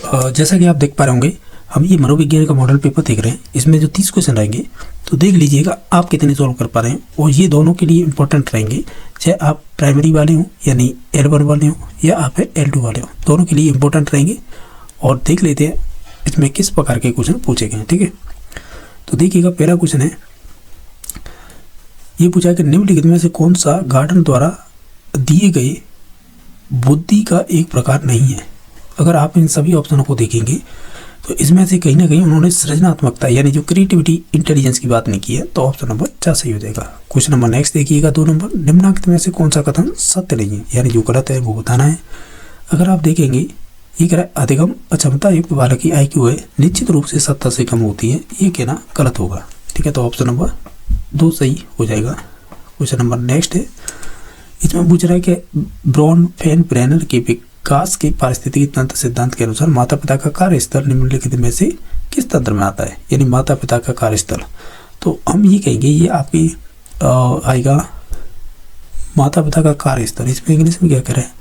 जैसा कि आप देख पा रहे होंगे, हम ये मनोविज्ञान का मॉडल पेपर देख रहे हैं। इसमें जो 30 क्वेश्चन रहेंगे तो देख लीजिएगा आप कितने सॉल्व कर पा रहे हैं, और ये दोनों के लिए इंपॉर्टेंट रहेंगे, चाहे आप प्राइमरी वाले हों यानी L1 वाले हों या आप L2 वाले हों, दोनों के लिए इंपॉर्टेंट रहेंगे। और देख लेते हैं इसमें किस प्रकार के क्वेश्चन पूछे गए हैं। ठीक है, तो देखिएगा पहला क्वेश्चन है, ये पूछा है कि निम्नलिखित में से कौन सा गार्डन द्वारा दिए गए बुद्धि का एक प्रकार नहीं है। अगर आप इन सभी ऑप्शनों को देखेंगे तो इसमें से कहीं ना कहीं उन्होंने सृजनात्मकता यानी जो क्रिएटिविटी इंटेलिजेंस की बात नहीं की है, तो ऑप्शन नंबर 4 सही हो जाएगा। क्वेश्चन नंबर नेक्स्ट देखिएगा 2 नंबर, निम्नलिखित में से कौन सा कथन सत्य नहीं है, यानी जो गलत है वो बताना है। अगर आप देखेंगे ये कह रहा है अधिगम अक्षमता युक्त बालक की IQ है निश्चित रूप से 70 से कम होती है, ये कहना गलत होगा। ठीक है, तो ऑप्शन नंबर 2 सही हो जाएगा। क्वेश्चन नंबर नेक्स्ट है, इसमें पूछ रहा है कि ब्रॉनफेन-ब्रेनर के विकास के पारिस्थितिकी तंत्र सिद्धांत के अनुसार माता पिता का कार्यस्थल निम्नलिखित में से किस तंत्र में आता है, यानी माता पिता का कार्यस्थल। तो हम ये कहेंगे ये आपकी आएगा माता पिता का कार्यस्थल। इसमें इंग्लिश में क्या कह रहे हैं,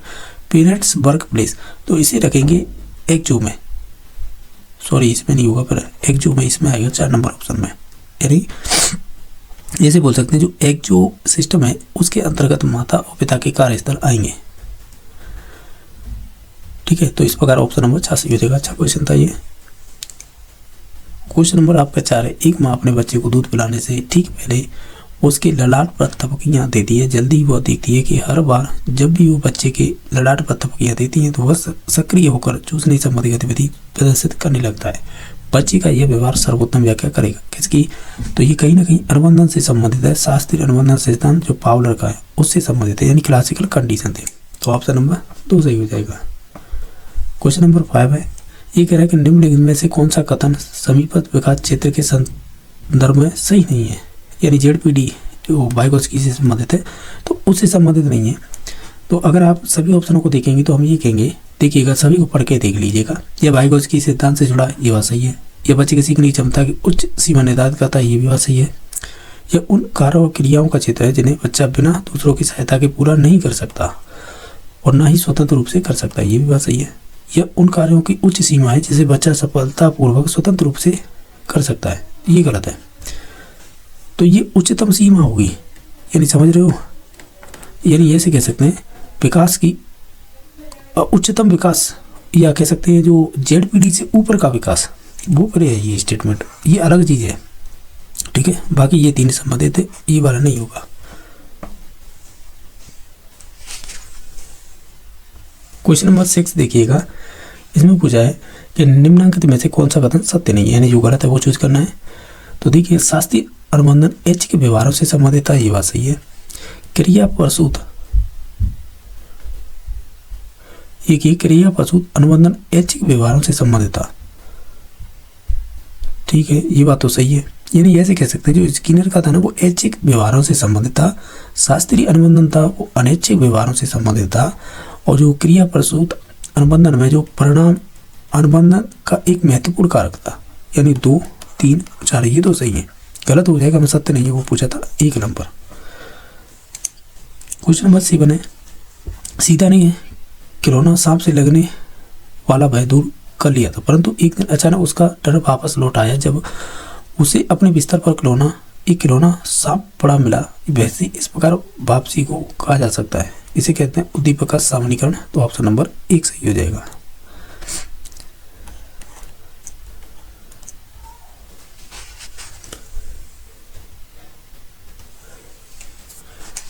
पेरेंट्स वर्क प्लेस, तो इसे रखेंगे एक्जो में, सॉरी इसमें नहीं होगा, पर एक्जो में इसमें आएगा 4 नंबर ऑप्शन में, यानी जैसे बोल सकते हैं जो एक जो सिस्टम है उसके अंतर्गत माता और पिता के कार्यस्थल आएंगे। ठीक है, तो इस प्रकार ऑप्शन नंबर 6 सही हो जाएगा। अच्छा क्वेश्चन था ये। क्वेश्चन नंबर आपका 4 है, एक माँ अपने बच्चे को दूध पिलाने से ठीक पहले उसके ललाट पर थपकियाँ देती है। जल्दी वह देखती है कि हर बार जब भी वो बच्चे के ललाट पर थपकियाँ देती हैं तो वह सक्रिय होकर चूसने संबंधी गतिविधि प्रदर्शित करने लगता है। बच्चे का यह व्यवहार सर्वोत्तम व्याख्या करेगा किसकी, तो ये कहीं ना कहीं अनुबंधन से संबंधित है। शास्त्रीय अनुबंधन सिद्धांत जो पावलर का है उससे संबंधित है, यानी क्लासिकल कंडीशन थे। तो ऑप्शन नंबर 2 सही हो जाएगा। क्वेश्चन नंबर 5 है, ये कह रहा है कि निम्नलिखित में से कौन सा कथन समीपस्थ विकास क्षेत्र के संदर्भ में सही नहीं है, यानी ZPD जो वाइगोत्स्की से संबंधित है तो उससे संबंधित नहीं है। तो अगर आप सभी ऑप्शनों को देखेंगे तो हम ये कहेंगे, देखिएगा सभी को पढ़ के देख लीजिएगा, यह वाइगोत्स्की सिद्धांत से जुड़ा ये बात सही है। यह बच्चे की सीखने की क्षमता की उच्च सीमा निर्धारित करता है, ये भी बात सही है। यह उन कार्यों और क्रियाओं का क्षेत्र है जिन्हें बच्चा बिना दूसरों की सहायता के पूरा नहीं कर सकता और ना ही स्वतंत्र रूप से कर सकता है, ये भी बात सही है। यह उन कार्यों की उच्च सीमा है जिसे बच्चा सफलतापूर्वक स्वतंत्र रूप से कर सकता है, ये गलत है। तो ये उच्चतम सीमा होगी, यानी समझ रहे हो, यानी ऐसे कह सकते हैं विकास की उच्चतम विकास, या कह सकते हैं जो ZPD से ऊपर का विकास, वो पर है ये स्टेटमेंट, ये अलग चीज़ है। ठीक है, बाकी ये 3 संबंधित है, ये वाला नहीं होगा। क्वेश्चन नंबर 6 देखिएगा, इसमें पूछा है कि निम्नलिखित में से कौन सा कथन सत्य नहीं है, यानी जो गलत है वो चूज करना है। तो देखिए शास्त्रीय अनुबंधन H के व्यवहारों से संबंधित है, ये बात सही है। क्रिया प्रसूत, एक क्रिया प्रसूत अनुबंधन H के व्यवहारों से संबंधित था। ठीक है, ये बात तो सही है, यानी ऐसे कह सकते हैं जो स्किनर का था ना वो ऐच्छिक व्यवहारों से संबंधित था, शास्त्रीय अनुबंधन था वो अनैच्छिक व्यवहारों से संबंधित था, और जो क्रिया प्रसूत अनुबंधन में जो परिणाम अनुबंधन का एक महत्वपूर्ण कारक था, यानी 2, 3, 4 ये तो सही है। गलत हो जाएगा, मैं सत्य नहीं है वो पूछा था 1 नंबर। क्वेश्चन नंबर 7 है, सीधा नहीं है, खिलौना सांप से लगने वाला भय दूर कर लिया था, परंतु एक दिन अचानक उसका डर वापस लौट आया जब उसे अपने बिस्तर पर एक खिलौना सांप पड़ा मिला। वैसे इस प्रकार वापसी को कहा जा सकता है, इसे कहते हैं उद्दीपक का सामान्यीकरण। तो ऑप्शन नंबर 1 सही हो जाएगा।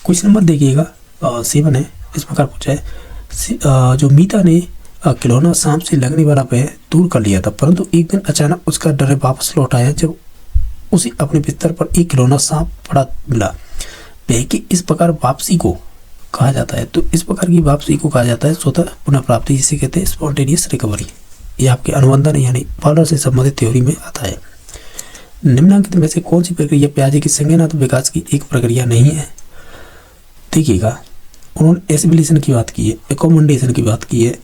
क्वेश्चन नंबर देखिएगा 7 है, इस प्रकार पूछा है जो मीता ने खिलौना सांप से लगने वाला भय दूर कर लिया था, परंतु एक दिन अचानक उसका डर वापस लौट आया जब उसे अपने बिस्तर पर एक खिलौना सांप पड़ा मिला। भय की इस प्रकार वापसी को कहा जाता है, तो इस प्रकार की वापसी को कहा जाता है स्वतः पुनः प्राप्ति, जिसे कहते हैं स्पॉन्टेनियस रिकवरी। ये आपके अनुबंधन यानी पावलर से संबंधित थ्योरी में आता है। निम्नलिखित में से कौन सी प्रक्रिया प्याजे की संज्ञानात्मक विकास की एक प्रक्रिया नहीं है। देखिएगा उन्होंने एसिमिलेशन की बात की है, एकोमोडेशन की बात की है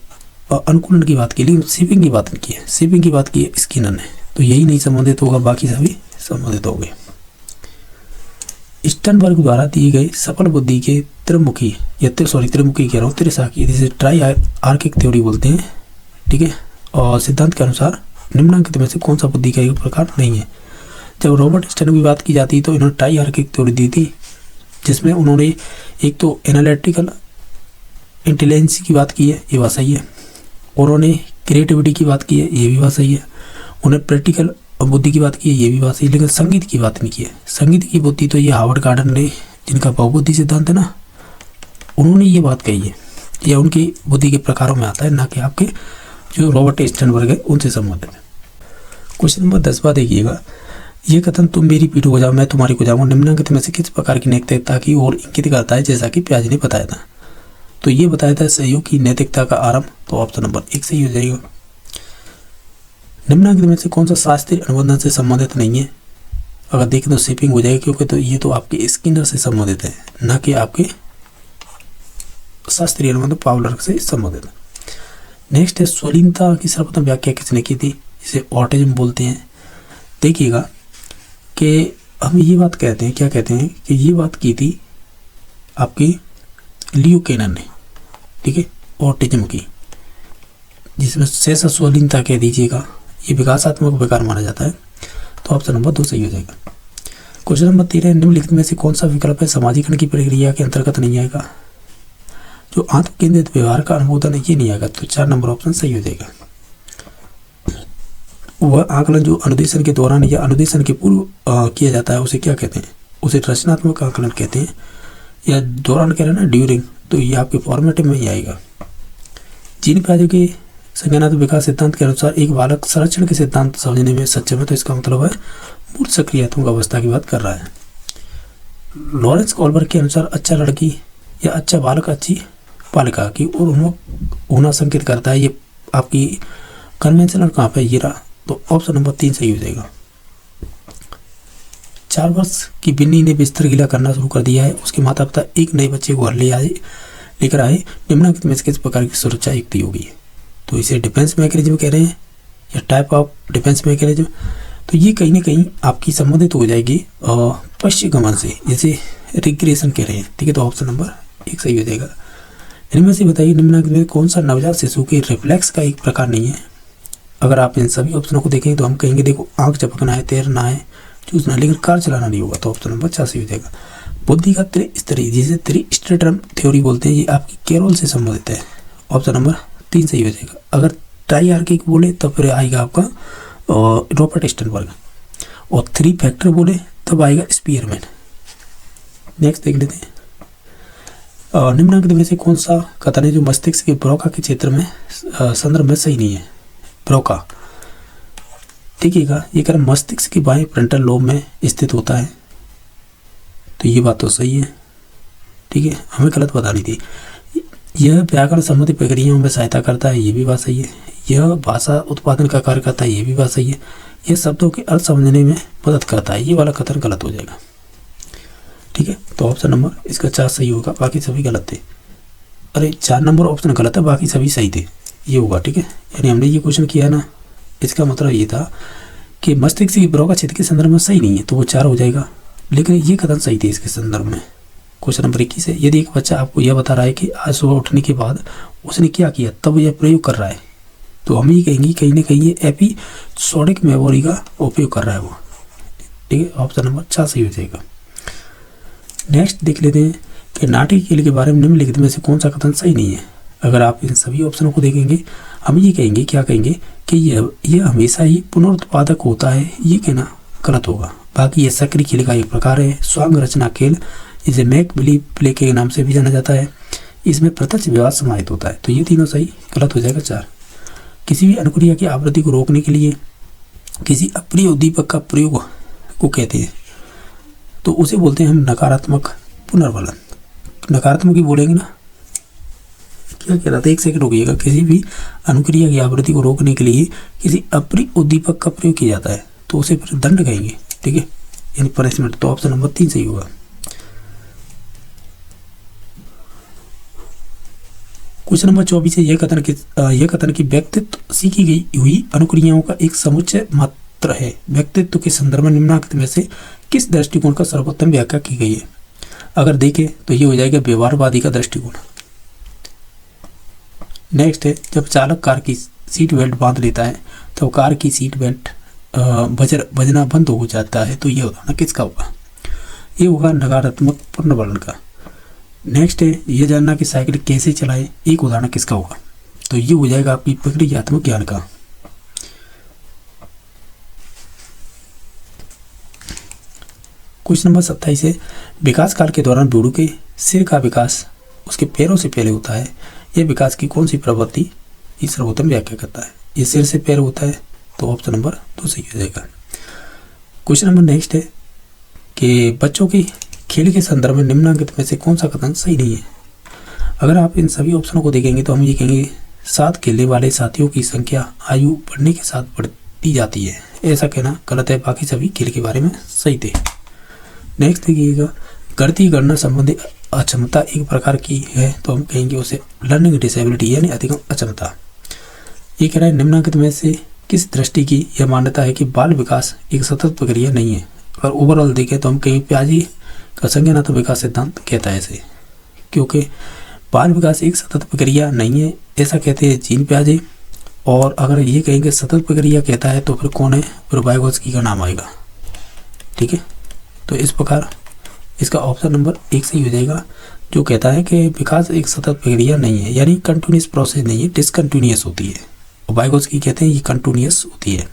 और अनुकूलन की बात की, लेकिन शिपिंग की बात नहीं की है। शिपिंग की बात की है स्किनर ने, तो यही नहीं संबंधित होगा, बाकी सभी संबंधित हो गए। स्टर्नबर्ग द्वारा दिए गए सफल बुद्धि के त्रिमुखी कह रहा हूँ त्रिशाखी, जिसे ट्राई आर्किक थ्योरी बोलते हैं। ठीक है, और सिद्धांत के अनुसार निम्नलिखित में से कौन सा बुद्धि का एक प्रकार नहीं है। जब रॉबर्ट स्टर्न की बात की जाती है तो इन्होंने ट्राइआर्किक थ्योरी दी थी, जिसमें उन्होंने एक तो एनालिटिकल इंटेलिजेंस की बात की है, ये बात सही है। उन्होंने क्रिएटिविटी की बात की है, ये भी बात सही है। उन्हें प्रैक्टिकल बुद्धि की बात की है, ये भी बात सही है। लेकिन संगीत की बात नहीं की है। संगीत की बुद्धि तो ये हार्वर्ड गार्डन ने, जिनका बहुबुद्धि सिद्धांत है ना, उन्होंने ये बात कही है। यह उनकी बुद्धि के प्रकारों में आता है, ना कि आपके जो रॉबर्ट स्टर्नबर्ग है उनसे संबंधित है। क्वेश्चन नंबर 10 देखिएगा। ये कथन तुम मेरी पीठ हो जाओ मैं तुम्हारी को जाऊंगा निम्नलिखित में से किस प्रकार की नैतिकता की ओर इंगित करता है, जैसा कि प्याज ने बताया था। तो ये बताया था सहयोग की नैतिकता का आरंभ, तो ऑप्शन नंबर 1 सही हो जाएगा। निम्नलिखित में से कौन सा शास्त्रीय अनुबंधन से संबंधित नहीं है। अगर देखें तो शिपिंग हो जाएगी, क्योंकि तो ये तो आपके स्किनर से संबंधित है, ना कि आपके शास्त्रीय अनुबंध पावलर से संबंधित है। नेक्स्ट है स्वलीनता की सर्वप्रथम व्याख्या किसने की थी, इसे ऑटिज्म बोलते हैं। देखिएगा कि हम ये बात कहते हैं, क्या कहते हैं कि ये बात की थी आपकी लियो केनन ने, ठीक है, ऑटिज्म की, जिसमें शेष स्वलीनता कह दीजिएगा, ये विकासात्मक विकार माना जाता है। तो ऑप्शन नंबर 2 सही हो जाएगा। क्वेश्चन नंबर 13, निम्नलिखित में से कौन सा विकल्प है समाजीकरण की प्रक्रिया के अंतर्गत नहीं आएगा। जो आत्म केंद्रित व्यवहार का अनुमोदन है, ये नहीं आएगा, तो 4 नंबर ऑप्शन सही हो जाएगा। वह आकलन जो अनुदेशन के दौरान या अनुदेशन के पूर्व किया जाता है, उसे क्या कहते हैं, उसे रचनात्मक आकलन कहते हैं, या दौरान कह रहे हैं ना ड्यूरिंग, तो ये आपके फॉर्मेटिव में ही आएगा। जीन प्याजे के संज्ञानात्मक विकास सिद्धांत के अनुसार एक बालक संरक्षण के सिद्धांत समझने में सक्षम है, तो इसका मतलब है मूल सक्रियात्मक अवस्था की बात कर रहा है। लॉरेंस कॉलबर्ग के अनुसार अच्छा लड़की या अच्छा बालक अच्छी बालिका की और उन्मुख होना संकेत करता है। ये आपकी कन्वेंशनल कहाँ पे, ये रहा, तो ऑप्शन नंबर 3 सही हो जाएगा। 4 वर्ष की बिन्नी ने बिस्तर गीला करना शुरू कर दिया है। उसके माता पिता एक नए बच्चे को घर लेकर आए। निम्नलिखित में से किस प्रकार की सुरक्षा युक्ति होगी। तो इसे डिफेंस मैकेनिज्म कह रहे हैं, या टाइप ऑफ डिफेंस मैकेनिज्म। तो ये कहीं ना कहीं आपकी संबंधित हो जाएगी पश्चिमगमन से, जैसे रिग्रेशन कह रहे हैं, ठीक है। तो ऑप्शन नंबर 1 सही हो जाएगा। इनमें से बताइए निम्नलिखित में कौन सा नवजात शिशु के रिफ्लेक्स का एक प्रकार नहीं है। अगर आप इन सभी ऑप्शनों को देखेंगे तो हम कहेंगे देखो आंख झपकना है, तैरना है, चूसना, लेकिन कार चलाना नहीं होगा, तो ऑप्शन नंबर 4 सही हो जाएगा। बुद्धि का त्रिस्तरीय, जिसे त्रिस्टेटम थ्योरी बोलते हैं, ये आपकी कैरोल से संबंधित है। ऑप्शन नंबर 3 सही हो जाएगा। अगर ट्राइआर्किक बोले तब फिर आएगा आपका रॉबर्ट स्टर्नबर्ग, और 3 फैक्टर बोले तब आएगा स्पीयरमैन। नेक्स्ट देख लेते हैं। निम्नलिखित में से कौन सा कथन है जो मस्तिष्क के ब्रोका के क्षेत्र में संदर्भ में सही नहीं है। ब्रोका देखिएगा, ये कह मस्तिष्क के बाएं फ्रंटल लोब में स्थित होता है, तो ये बात तो सही है, ठीक है, हमें गलत बतानी थी। यह व्याकरण संबंधी प्रक्रियाओं में सहायता करता है, ये भी बात सही है। यह भाषा उत्पादन का कार्य करता है, ये भी बात सही है। यह शब्दों के अर्थ समझने में मदद करता है, ये वाला कथन गलत हो जाएगा, ठीक है। तो ऑप्शन नंबर इसका 4 सही होगा, बाकी सभी गलत थे। अरे 4 नंबर ऑप्शन गलत है, बाकी सभी सही थे, ये होगा, ठीक है। यानी हमने ये क्वेश्चन किया ना, इसका मतलब ये था कि मस्तिष्क की ब्रोका क्षेत्र के संदर्भ में सही नहीं है, तो वो 4 हो जाएगा। लेकिन ये कथन सही थे इसके संदर्भ में। क्वेश्चन नंबर 21 है, यदि एक बच्चा आपको यह बता रहा है कि आज सुबह उठने के बाद उसने क्या किया, तब यह प्रयोग कर रहा है, तो हम ये कहेंगे कहीं ना कहीं ये एपिसोडिक मेमोरी का उपयोग कर रहा है वो, ठीक है। ऑप्शन नंबर 4 सही हो जाएगा। नेक्स्ट देख लेते हैं कि नाटकीय खेल के बारे में निम्नलिखित में से कौन सा कथन सही नहीं है। अगर आप इन सभी ऑप्शनों को देखेंगे, हम ये कहेंगे, क्या कहेंगे कि यह हमेशा ही पुनरुत्पादक होता है, ये कहना गलत होगा। बाकी ये सक्रिय खेल का एक प्रकार है। स्वांग रचना खेल, इसे मेक बिलीव प्ले के नाम से भी जाना जाता है, इसमें प्रत्यक्ष व्यवहार समाहित होता है, तो ये तीनों सही, गलत हो जाएगा 4। किसी भी अनुक्रिया की आवृत्ति को रोकने के लिए किसी अप्रिय उद्दीपक का प्रयोग को कहते हैं, तो उसे बोलते हैं हम नकारात्मक पुनर्वलन। नकारात्मक ही बोलेंगे ना, क्या कह रहा था, एक सेकंड रुकिएगा। किसी भी अनुक्रिया की आवृत्ति को रोकने के लिए किसी अप्रिय उद्दीपक का प्रयोग किया जाता है, तो उसे फिर दंड कहेंगे, ठीक है, यानी पनिशमेंट। तो ऑप्शन नंबर 3 सही होगा। क्वेश्चन नंबर 24 है, यह कथन की व्यक्तित्व सीखी गई हुई अनुक्रियाओं का एक समुच्चय मात्र है। व्यक्तित्व के संदर्भ में निम्नलिखित में से किस दृष्टिकोण का सर्वोत्तम व्याख्या की गई है। अगर देखें तो ये हो जाएगा व्यवहारवादी का दृष्टिकोण। नेक्स्ट है, जब चालक कार की सीट बेल्ट बांध लेता है तो कार की सीट बेल्ट बजना बंद हो जाता है, तो ये उदाहरण किसका होगा? ये होगा नकारात्मक पुनर्वलन का। नेक्स्ट है ये जानना कि साइकिल कैसे चलाए, एक उदाहरण किसका होगा? तो ये हो जाएगा आपकी प्रक्रियात्मक ज्ञान का। क्वेश्चन नंबर 27 है विकास काल के दौरान भेड़ों के सिर का विकास उसके पैरों से पहले होता है। यह विकास की कौन सी प्रवृत्ति इस सर्वोत्तम व्याख्या करता है? ये सिर से पैर होता है, तो ऑप्शन नंबर 2 सही हो जाएगा। क्वेश्चन नंबर नेक्स्ट है कि बच्चों की खेल के संदर्भ में निम्नलिखित में से कौन सा कथन सही नहीं है? अगर आप इन सभी ऑप्शनों को देखेंगे तो हम ये कहेंगे साथ खेलने वाले साथियों की संख्या आयु बढ़ने के साथ बढ़ती जाती है, ऐसा कहना गलत है। बाकी सभी खेल के बारे में सही थे। नेक्स्ट देखिएगा गणितीय गणना संबंधी अक्षमता एक प्रकार की है, तो हम कहेंगे उसे लर्निंग डिसेबिलिटी यानी अधिगम अक्षमता। ये कह रहा है निम्नलिखित में से किस दृष्टि की यह मान्यता है कि बाल विकास एक सतत प्रक्रिया नहीं है? अगर ओवरऑल देखें तो हम कहेंगे प्याजे का संज्ञानात्मक विकास सिद्धांत कहता है इसे, क्योंकि बाल विकास एक सतत प्रक्रिया नहीं है ऐसा कहते हैं जीन प्याजे। और अगर ये कहेंगे सतत प्रक्रिया कहता है तो फिर कौन है? फिर वाइगोत्स्की का नाम आएगा। ठीक है, तो इस प्रकार इसका ऑप्शन नंबर 1 सही हो जाएगा, जो कहता है कि विकास एक सतत प्रक्रिया नहीं है, यानी कंटिन्यूस प्रोसेस नहीं है, डिसकंटिन्यूअस होती है। वाइगोत्स्की कहते हैं ये कंटिन्यूअस होती है।